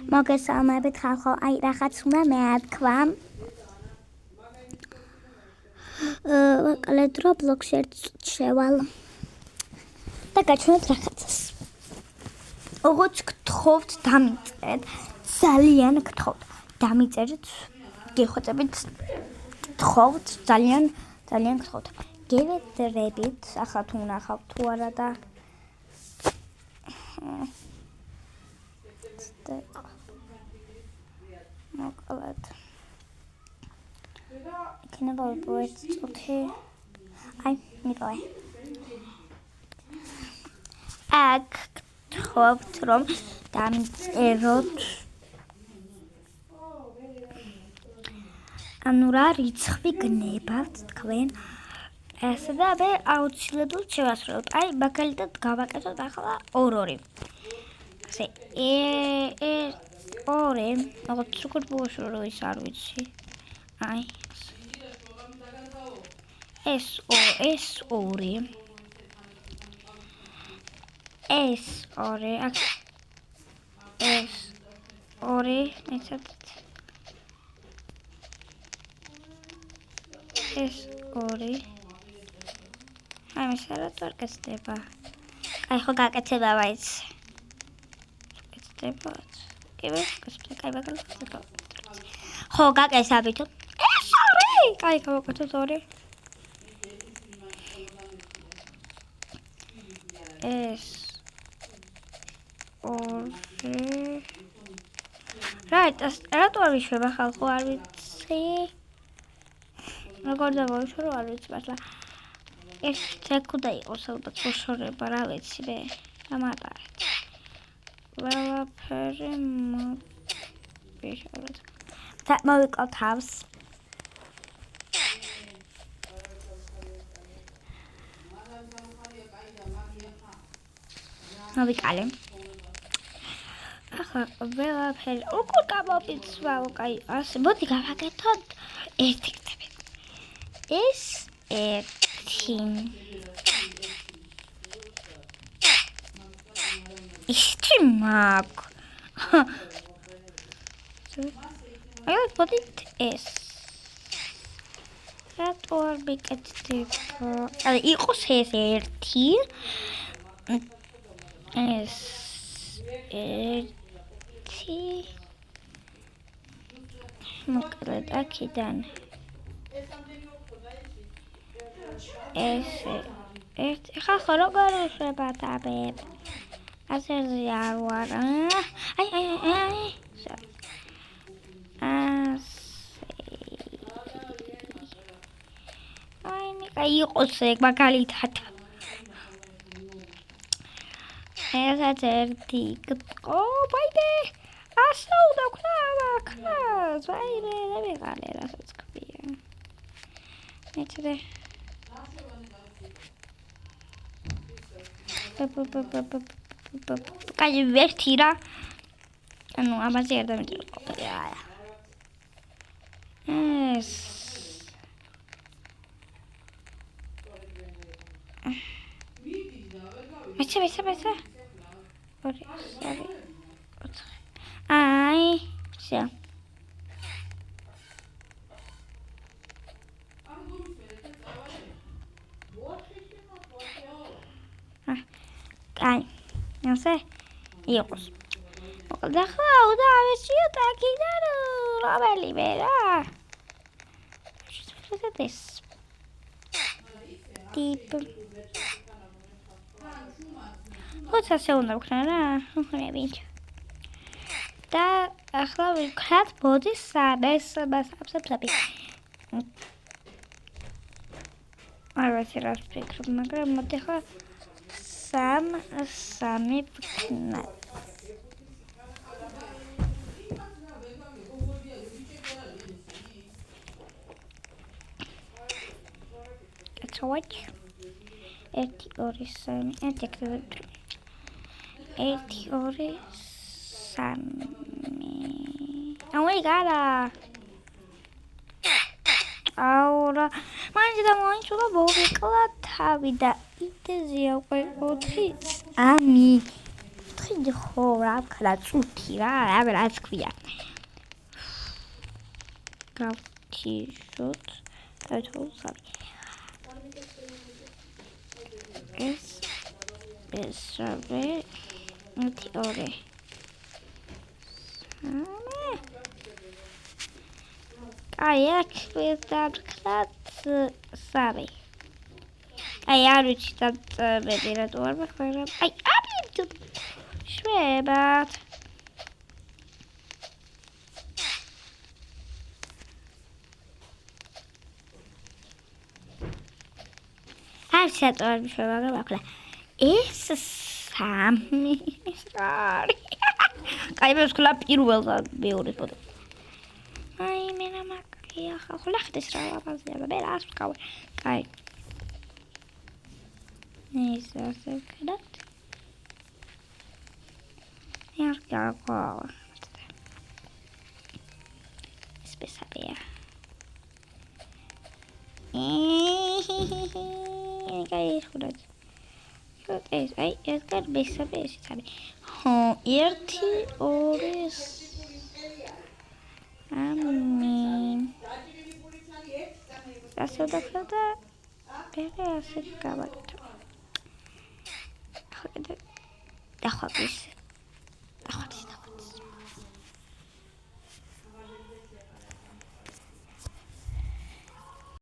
მოგესალმებით ხალხო, აი რაღაც უნდა მეათქვა. ვაკალეთ Roblox-ში ერთ შევალ და გაჩვენოთ რაღაცას. როგორც გთხოვთ, დამიწერეთ. ძალიან გთხოვთ. დამიწერეთ. გეხვეწებით. გთხოვთ, ძალიან გთხოვთ. გევედრებით, ახლა თუ ნახავთ თუ არა და მოკლედ. იქნება ვიპოვეთ წუთი. აი, მიპოვე. აქ გთხოვთ, რომ დამიწეროთ ანუ რა რიცხვი გნებავთ თქვენ ესე და მე აუცილებლად შევასრულოთ. აი, მაგალითად გავაკეთოთ ახლა 2. ასე 2, როგორც როგორ ბოშორო ის არ ვიცი. აი. ეს 2. ეს 2, აქ ეს 2, ეცად ეს 2. აი, მისარად არ გესდება. აი, ხო გაკეთება მაინც. გესდება. კიბე, კაი მაგალითად. ხო, გაკეთებით. ეს 2. კაი, გავაკეთოთ 2. ეს 2. რატო არ ვიშვება ხალხო, არ ვიცი. როგორ დავაშორო, არ ვიცი მართლა. ეს უნდა იყოს ალბათ მოშორება, რა ვიცი მე. გამატარეთ. ყველაფერი მოვიშოროთ. მოვიკავ თავს. მოვიკალე. ახლა ყველაფერი უკვე გამომიცვალო, კაი, ასე მოდი გავაკეთოთ. ერთი გდები. ეს 1. ისეთი მაგ. აი, მოდით ეს. რატო არ მიკეთდება? აი, იყოს ეს 1. ეს 1. მოკლედ აქედან ეს 1. ხახო როგორ უშვება დაბებ? ასე არ ვარ. აი. აი, იყოს ეგ მაგალითად. ესაც 1. ვაიმე, ასე უნდა ვქნა მაგას. ვაიმე, δεν ვიყალე რასაც ქვია. მეცდე. კაი, 1 რა. ანუ ამაზე არ დამიწეროთ ყოფილი. ეს მეცე. აი, все. აი, ასე იყოს. მოკლედ ახლა უნდა ავეციოთ აქედან რომელიმე რა. ეს ტიპ. ასე უნდა ვქნა რა. ხრებით. და ახლა ვიქნათ მოდი 3. სამსაფსაფი. არ ვიცი რა ვფიქრობ, მაგრამ მოდი ახლა 3 ვქნათ. Watch. 1, 2, 3. 1, 2, 3. Oh my god. Ahora, main da mãe chula boa que ela tá vida. Intezia, 4. Ami. 4 გავხიდი ხო რა ვქნა წუთი რაც ქვია გავქიშოთ დავთხოვსავი ეს მესამე 1 2 აი აქ დავქნათ 3 აი არ ვიცი დაწებები რატო არ მაქვს მაგრამ აი აბიდო შვებათ არ შეტო არ მიშვება მაგრამ ახლა ეს 3 არის აი მე ვსკლა პირველად მეორე ფოტო აი მე რა მაკლია ახლა ხდეს რა ლაპაზია მე რას ვკავ კაი ეს ასე ვქნათ არ გაყვა ეს მესამეა კაი ხურად ეს აი ეს გარ მესამე ესეც არის ხო 1 2 ასე ვდაქნა და მე ასე გავაკეთე ახლა ეს